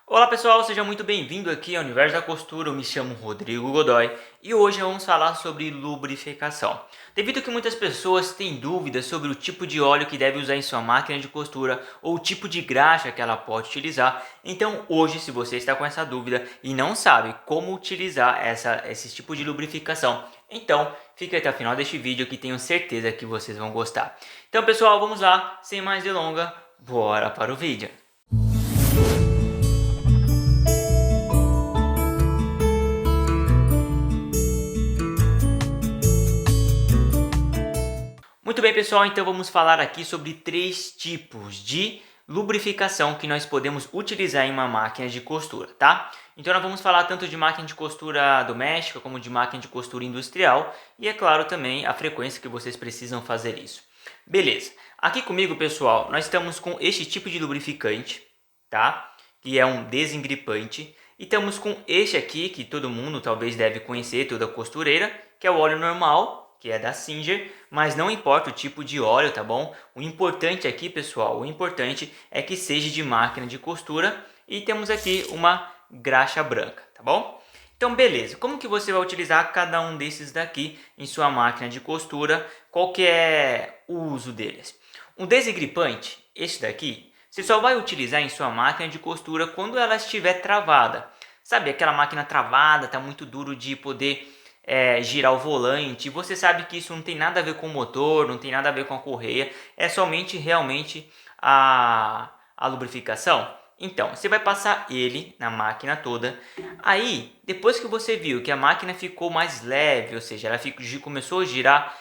Olá pessoal, seja muito bem-vindo aqui ao Universo da Costura. Eu me chamo Rodrigo Godoy e hoje vamos falar sobre lubrificação. Devido a que muitas pessoas têm dúvidas sobre o tipo de óleo que deve usar em sua máquina de costura ou o tipo de graxa que ela pode utilizar, então hoje, se você está com essa dúvida e não sabe como utilizar esse tipo de lubrificação, então fique até o final deste vídeo que tenho certeza que vocês vão gostar. Então pessoal, vamos lá, sem mais delongas, bora para o vídeo. Muito bem, pessoal, então vamos falar aqui sobre três tipos de lubrificação que nós podemos utilizar em uma máquina de costura, tá? Então nós vamos falar tanto de máquina de costura doméstica como de máquina de costura industrial e, é claro, também a frequência que vocês precisam fazer isso. Beleza, aqui comigo, pessoal, nós estamos com este tipo de lubrificante, tá? Que é um desengripante. E estamos com este aqui, que todo mundo talvez deve conhecer, toda costureira, que é o óleo normal, que é da Singer, mas não importa o tipo de óleo, tá bom? O importante aqui, pessoal, o importante é que seja de máquina de costura e temos aqui uma graxa branca, tá bom? Então, beleza, como que você vai utilizar cada um desses daqui em sua máquina de costura? Qual que é o uso deles? Um desengripante, este daqui, você só vai utilizar em sua máquina de costura quando ela estiver travada. Sabe, aquela máquina travada, tá muito duro de poder girar o volante. Você sabe que isso não tem nada a ver com o motor, não tem nada a ver com a correia, é somente realmente a lubrificação. Então, você vai passar ele na máquina toda. Aí, depois que você viu que a máquina ficou mais leve, ou seja, ela começou a girar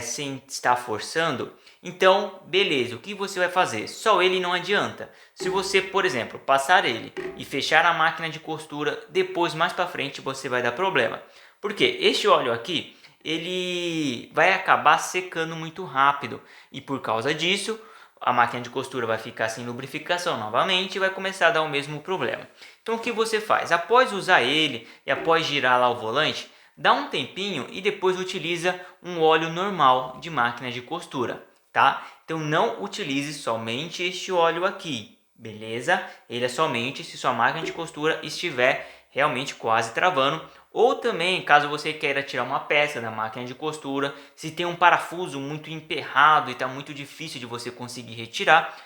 sem estar forçando, então, beleza, o que você vai fazer? Só ele não adianta. Se você, por exemplo, passar ele e fechar a máquina de costura, depois, mais para frente, você vai dar problema. Porque este óleo aqui, ele vai acabar secando muito rápido. E por causa disso, a máquina de costura vai ficar sem lubrificação novamente e vai começar a dar o mesmo problema. Então, o que você faz? Após usar ele e após girar lá o volante, dá um tempinho e depois utiliza um óleo normal de máquina de costura, tá? Então não utilize somente este óleo aqui, beleza? Ele é somente se sua máquina de costura estiver realmente quase travando, ou também caso você queira tirar uma peça da máquina de costura, se tem um parafuso muito emperrado e está muito difícil de você conseguir retirar,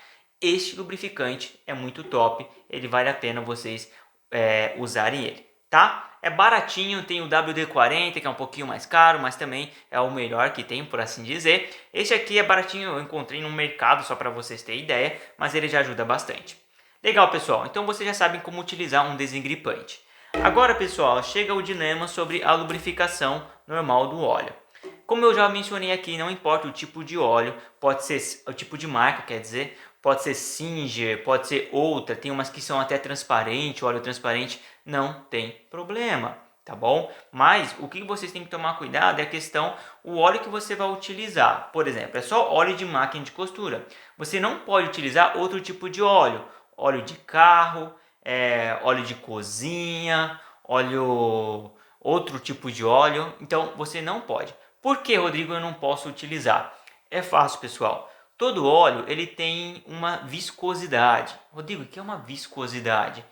este lubrificante é muito top, ele vale a pena vocês usarem ele, tá? É baratinho, tem o WD-40 que é um pouquinho mais caro, mas também é o melhor que tem, por assim dizer. Este aqui é baratinho, eu encontrei no mercado só para vocês terem ideia, mas ele já ajuda bastante. Legal, pessoal, então vocês já sabem como utilizar um desengripante. Agora, pessoal, chega o dilema sobre a lubrificação normal do óleo. Como eu já mencionei aqui, não importa o tipo de óleo, pode ser o tipo de marca, quer dizer, pode ser Singer, pode ser outra, tem umas que são até transparente, óleo transparente, não tem problema, tá bom? Mas o que vocês têm que tomar cuidado é a questão, o óleo que você vai utilizar. Por exemplo, é só óleo de máquina de costura. Você não pode utilizar outro tipo de óleo, óleo de carro, óleo de cozinha, outro tipo de óleo, então você não pode. Por que, Rodrigo, eu não posso utilizar? É fácil, pessoal. Todo óleo ele tem uma viscosidade. Rodrigo, o que é uma viscosidade?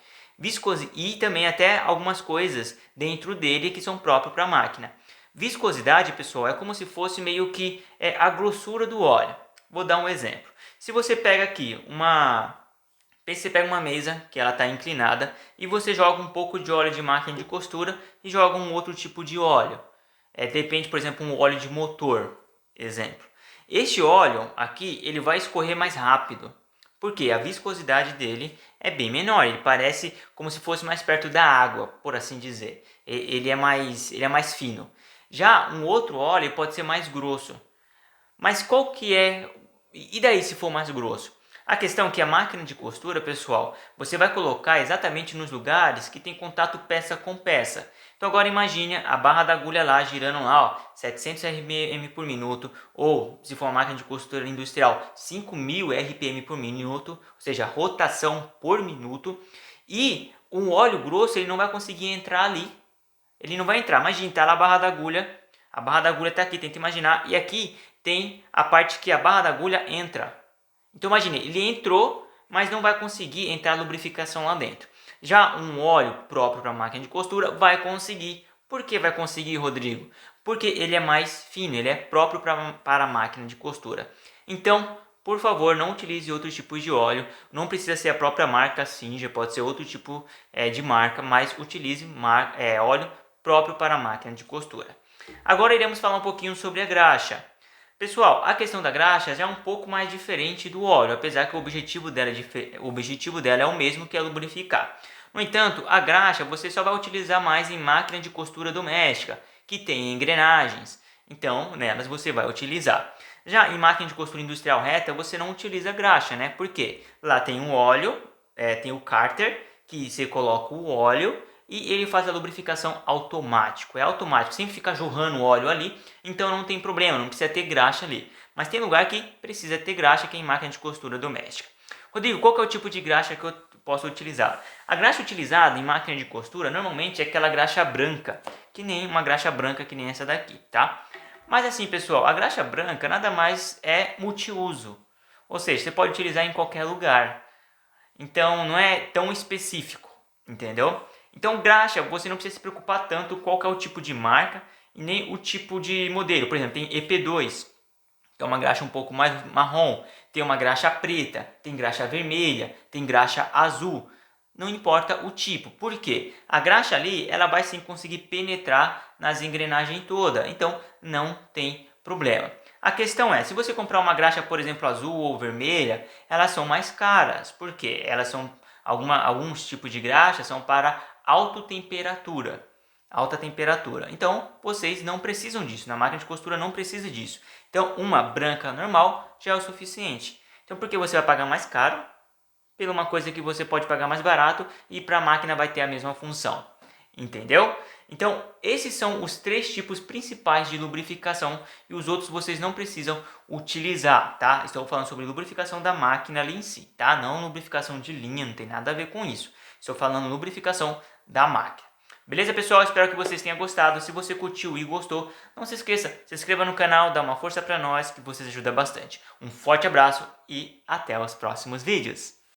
E também até algumas coisas dentro dele que são próprias para a máquina. Viscosidade, pessoal, é como se fosse meio que a grossura do óleo. Vou dar um exemplo. Se você pega aqui você pega uma mesa que ela está inclinada e você joga um pouco de óleo de máquina de costura e joga um outro tipo de óleo. Depende, por exemplo, um óleo de motor, exemplo. Este óleo aqui ele vai escorrer mais rápido, porque a viscosidade dele é bem menor. Ele parece como se fosse mais perto da água, por assim dizer. Ele é mais fino. Já um outro óleo pode ser mais grosso. Mas qual que é? E daí se for mais grosso? A questão é que a máquina de costura, pessoal, você vai colocar exatamente nos lugares que tem contato peça com peça. Então agora imagine a barra da agulha lá girando lá, ó, 700 RPM por minuto, ou se for uma máquina de costura industrial, 5000 RPM por minuto, ou seja, rotação por minuto. E um óleo grosso ele não vai conseguir entrar ali. Ele não vai entrar. Imagine, tá lá a barra da agulha está aqui, tenta imaginar, e aqui tem a parte que a barra da agulha entra. Então imagine, ele entrou, mas não vai conseguir entrar a lubrificação lá dentro. Já um óleo próprio para máquina de costura vai conseguir. Por que vai conseguir, Rodrigo? Porque ele é mais fino, ele é próprio para a máquina de costura. Então, por favor, não utilize outros tipos de óleo. Não precisa ser a própria marca Singer, pode ser outro tipo de marca, mas utilize óleo próprio para a máquina de costura. Agora iremos falar um pouquinho sobre a graxa. Pessoal, a questão da graxa já é um pouco mais diferente do óleo, apesar que o objetivo dela é o mesmo, que é lubrificar. No entanto, a graxa você só vai utilizar mais em máquina de costura doméstica, que tem engrenagens. Então, nelas você vai utilizar. Já em máquina de costura industrial reta, você não utiliza graxa, né? Por quê? Lá tem um óleo, tem o cárter, que você coloca o óleo e ele faz a lubrificação automático. É automático, sempre fica jorrando óleo ali, então não tem problema, não precisa ter graxa ali. Mas tem lugar que precisa ter graxa, que é em máquina de costura doméstica. Rodrigo, qual que é o tipo de graxa que eu posso utilizar? A graxa utilizada em máquina de costura normalmente é aquela graxa branca, que nem uma graxa branca que nem essa daqui, tá? Mas assim, pessoal, a graxa branca nada mais é multiuso. Ou seja, você pode utilizar em qualquer lugar. Então não é tão específico, entendeu? Então graxa, você não precisa se preocupar tanto qual que é o tipo de marca e nem o tipo de modelo. Por exemplo, tem EP2, que é uma graxa um pouco mais marrom, tem uma graxa preta, tem graxa vermelha, tem graxa azul. Não importa o tipo. Por quê? A graxa ali, ela vai sim conseguir penetrar nas engrenagens toda. Então não tem problema. A questão é, se você comprar uma graxa, por exemplo, azul ou vermelha, elas são mais caras. Por quê? Elas são alguns tipos de graxa são para alta temperatura. Então, vocês não precisam disso. Na máquina de costura não precisa disso. Então, uma branca normal já é o suficiente. Então, por que você vai pagar mais caro? Pela uma coisa que você pode pagar mais barato e para a máquina vai ter a mesma função. Entendeu? Então, esses são os 3 tipos principais de lubrificação e os outros vocês não precisam utilizar, tá? Estou falando sobre lubrificação da máquina ali em si, tá? Não lubrificação de linha, não tem nada a ver com isso. Estou falando lubrificação da máquina. Beleza, pessoal? Espero que vocês tenham gostado. Se você curtiu e gostou, não se esqueça, se inscreva no canal, dá uma força para nós, que vocês ajudam bastante. Um forte abraço e até os próximos vídeos.